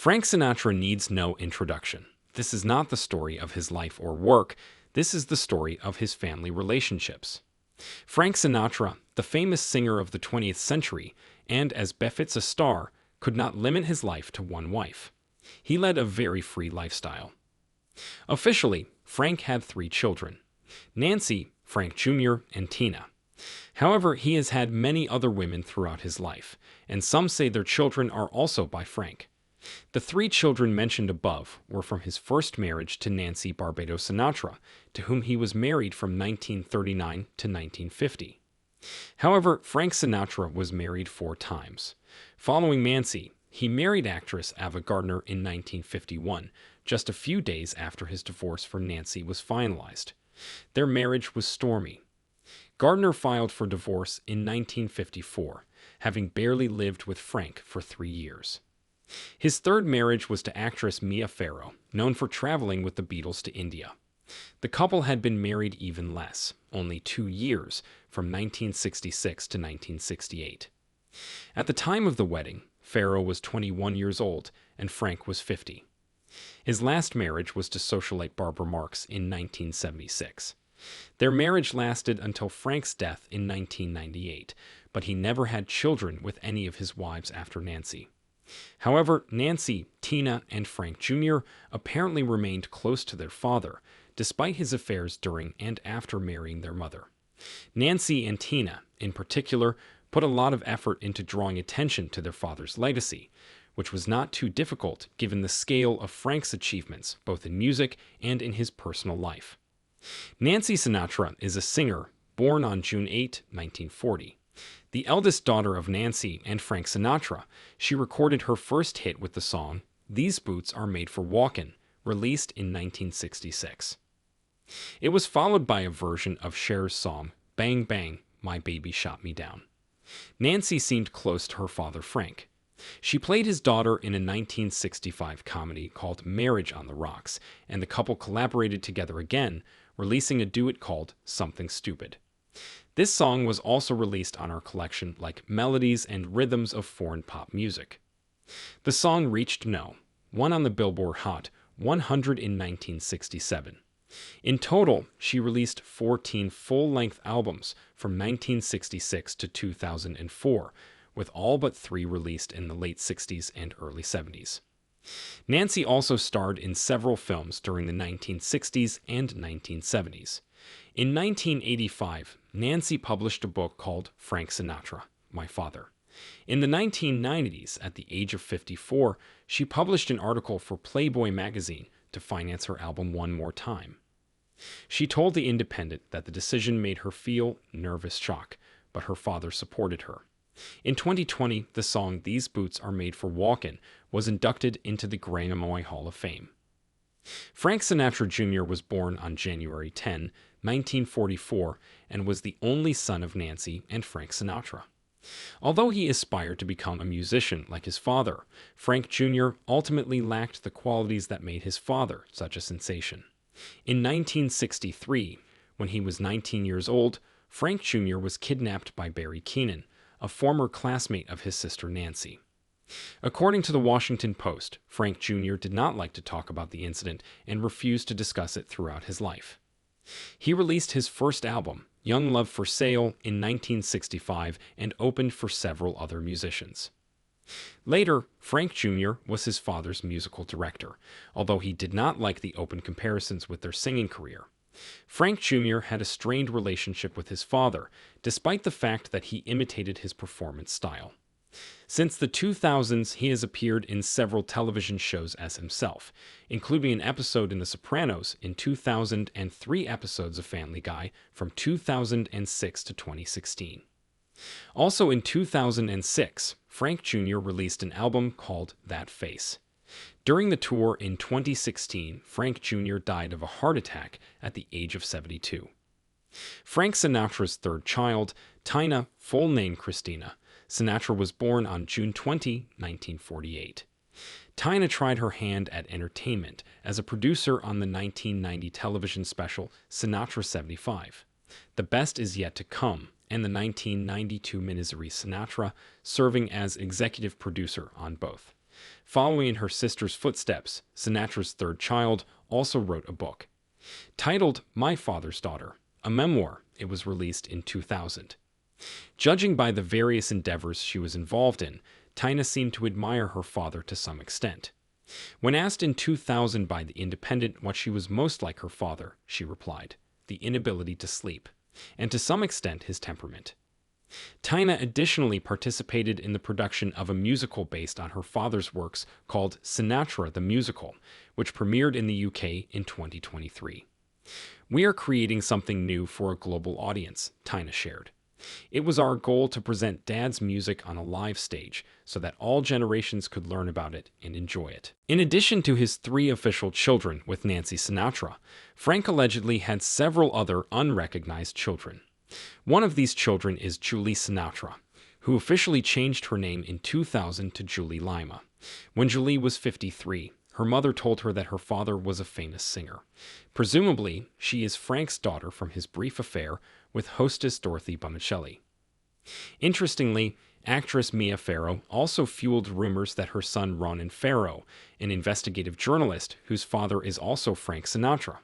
Frank Sinatra needs no introduction. This is not the story of his life or work. This is the story of his family relationships. Frank Sinatra, the famous singer of the 20th century, and as befits a star, could not limit his life to one wife. He led a very free lifestyle. Officially, Frank had 3 children: Nancy, Frank Jr., and Tina. However, he has had many other women throughout his life, and some say their children are also by Frank. The 3 children mentioned above were from his first marriage to Nancy Barbato Sinatra, to whom he was married from 1939 to 1950. However, Frank Sinatra was married 4 times. Following Nancy, he married actress Ava Gardner in 1951, just a few days after his divorce from Nancy was finalized. Their marriage was stormy. Gardner filed for divorce in 1954, having barely lived with Frank for 3 years. His third marriage was to actress Mia Farrow, known for traveling with the Beatles to India. The couple had been married even less, only 2 years, from 1966 to 1968. At the time of the wedding, Farrow was 21 years old and Frank was 50. His last marriage was to socialite Barbara Marx in 1976. Their marriage lasted until Frank's death in 1998, but he never had children with any of his wives after Nancy. However, Nancy, Tina, and Frank Jr. apparently remained close to their father, despite his affairs during and after marrying their mother. Nancy and Tina, in particular, put a lot of effort into drawing attention to their father's legacy, which was not too difficult given the scale of Frank's achievements both in music and in his personal life. Nancy Sinatra is a singer born on June 8, 1940. The eldest daughter of Nancy and Frank Sinatra, she recorded her first hit with the song "These Boots Are Made for Walkin'," released in 1966. It was followed by a version of Cher's song "Bang Bang, My Baby Shot Me Down." Nancy seemed close to her father Frank. She played his daughter in a 1965 comedy called Marriage on the Rocks, and the couple collaborated together again, releasing a duet called Something Stupid. This song was also released on our collection like Melodies and Rhythms of Foreign Pop Music. The song reached No. 1 on the Billboard Hot 100 in 1967. In total, she released 14 full-length albums from 1966 to 2004, with all but 3 released in the late 60s and early 70s. Nancy also starred in several films during the 1960s and 1970s. In 1985, Nancy published a book called Frank Sinatra, My Father. In the 1990s, at the age of 54, she published an article for Playboy magazine to finance her album One More Time. She told The Independent that the decision made her feel nervous shock, but her father supported her. In 2020, the song These Boots Are Made for Walkin' was inducted into the Grammy Hall of Fame. Frank Sinatra Jr. was born on January 10, 1944, and was the only son of Nancy and Frank Sinatra. Although he aspired to become a musician like his father, Frank Jr. ultimately lacked the qualities that made his father such a sensation. In 1963, when he was 19 years old, Frank Jr. was kidnapped by Barry Keenan, a former classmate of his sister Nancy. According to the Washington Post, Frank Jr. did not like to talk about the incident and refused to discuss it throughout his life. He released his first album, Young Love for Sale, in 1965 and opened for several other musicians. Later, Frank Jr. was his father's musical director, although he did not like the open comparisons with their singing career. Frank Jr. had a strained relationship with his father, despite the fact that he imitated his performance style. Since the 2000s, he has appeared in several television shows as himself, including an episode in The Sopranos in 2000 and 3 episodes of Family Guy from 2006 to 2016. Also in 2006, Frank Jr. released an album called That Face. During the tour in 2016, Frank Jr. died of a heart attack at the age of 72. Frank Sinatra's third child, Tina, full name Christina Sinatra, was born on June 20, 1948. Tina tried her hand at entertainment as a producer on the 1990 television special Sinatra 75. The Best Is Yet to Come, and the 1992 miniseries Sinatra, serving as executive producer on both. Following in her sister's footsteps, Sinatra's third child also wrote a book. Titled My Father's Daughter, a memoir, it was released in 2000. Judging by the various endeavors she was involved in, Tina seemed to admire her father to some extent. When asked in 2000 by The Independent what she was most like her father, she replied, "The inability to sleep, and to some extent his temperament." Tina additionally participated in the production of a musical based on her father's works called Sinatra the Musical, which premiered in the UK in 2023. "We are creating something new for a global audience," Tina shared. "It was our goal to present Dad's music on a live stage so that all generations could learn about it and enjoy it." In addition to his 3 official children with Nancy Sinatra, Frank allegedly had several other unrecognized children. One of these children is Julie Sinatra, who officially changed her name in 2000 to Julie Lima. When Julie was 53, her mother told her that her father was a famous singer. Presumably, she is Frank's daughter from his brief affair with hostess Dorothy Bonicelli. Interestingly, actress Mia Farrow also fueled rumors that her son Ronan Farrow, an investigative journalist whose father is also Frank Sinatra.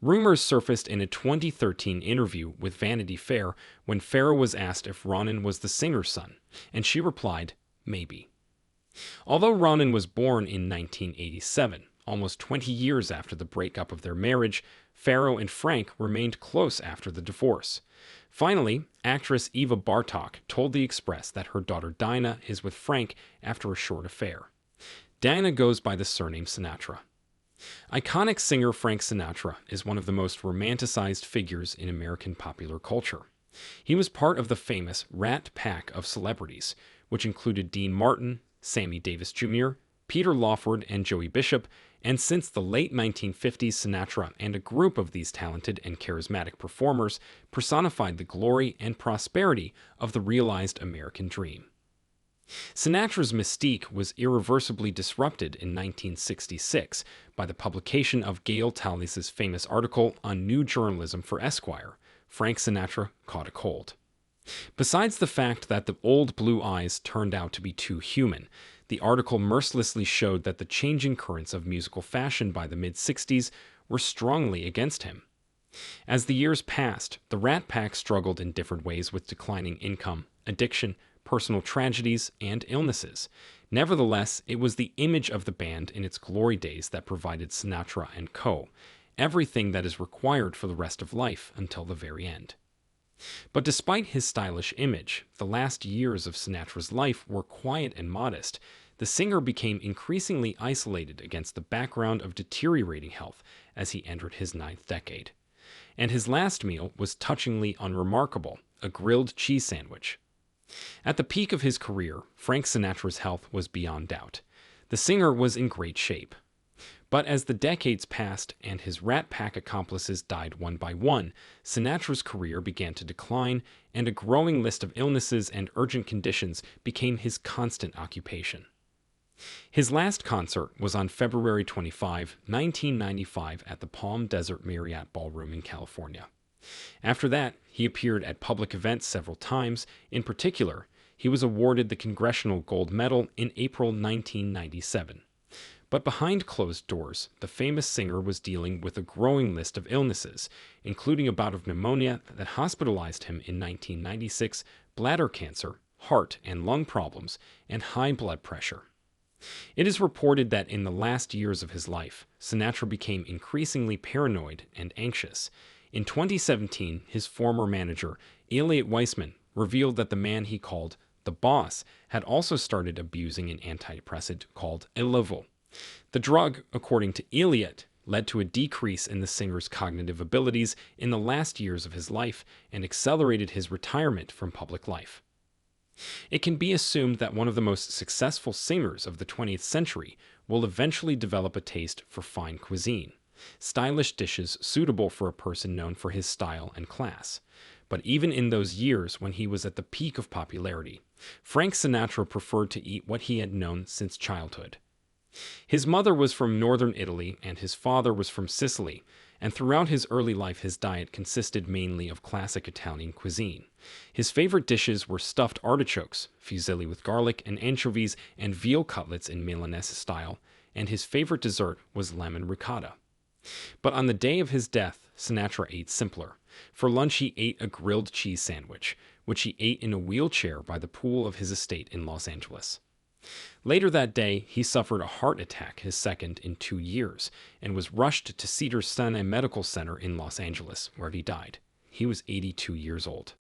Rumors surfaced in a 2013 interview with Vanity Fair when Farrow was asked if Ronan was the singer's son, and she replied, "Maybe." Although Ronan was born in 1987, almost 20 years after the breakup of their marriage, Farrow and Frank remained close after the divorce. Finally, actress Ava Bartok told The Express that her daughter Dinah is with Frank after a short affair. Dinah goes by the surname Sinatra. Iconic singer Frank Sinatra is one of the most romanticized figures in American popular culture. He was part of the famous Rat Pack of celebrities, which included Dean Martin, Sammy Davis Jr., Peter Lawford, and Joey Bishop, and since the late 1950s, Sinatra and a group of these talented and charismatic performers personified the glory and prosperity of the realized American dream. Sinatra's mystique was irreversibly disrupted in 1966 by the publication of Gail Tallies's famous article on new journalism for Esquire, "Frank Sinatra Caught a Cold." Besides the fact that the old blue eyes turned out to be too human, the article mercilessly showed that the changing currents of musical fashion by the mid-60s were strongly against him. As the years passed, the Rat Pack struggled in different ways with declining income, addiction, personal tragedies, and illnesses. Nevertheless, it was the image of the band in its glory days that provided Sinatra and co. everything that is required for the rest of life until the very end. But despite his stylish image, the last years of Sinatra's life were quiet and modest. The singer became increasingly isolated against the background of deteriorating health as he entered his 9th decade. And his last meal was touchingly unremarkable, a grilled cheese sandwich. At the peak of his career, Frank Sinatra's health was beyond doubt. The singer was in great shape. But as the decades passed and his Rat Pack accomplices died one by one, Sinatra's career began to decline, and a growing list of illnesses and urgent conditions became his constant occupation. His last concert was on February 25, 1995 at the Palm Desert Marriott Ballroom in California. After that, he appeared at public events several times. In particular, he was awarded the Congressional Gold Medal in April 1997. But behind closed doors, the famous singer was dealing with a growing list of illnesses, including a bout of pneumonia that hospitalized him in 1996, bladder cancer, heart and lung problems, and high blood pressure. It is reported that in the last years of his life, Sinatra became increasingly paranoid and anxious. In 2017, his former manager, Elliot Weissman, revealed that the man he called the boss had also started abusing an antidepressant called Elevol. The drug, according to Elliot, led to a decrease in the singer's cognitive abilities in the last years of his life and accelerated his retirement from public life. It can be assumed that one of the most successful singers of the 20th century will eventually develop a taste for fine cuisine, stylish dishes suitable for a person known for his style and class. But even in those years when he was at the peak of popularity, Frank Sinatra preferred to eat what he had known since childhood. His mother was from northern Italy and his father was from Sicily, and throughout his early life his diet consisted mainly of classic Italian cuisine. His favorite dishes were stuffed artichokes, fusilli with garlic and anchovies, and veal cutlets in Milanese style, and his favorite dessert was lemon ricotta. But on the day of his death, Sinatra ate simpler. For lunch, he ate a grilled cheese sandwich, which he ate in a wheelchair by the pool of his estate in Los Angeles. Later that day, he suffered a heart attack, his second in 2 years, and was rushed to Cedars-Sinai Medical Center in Los Angeles, where he died. He was 82 years old.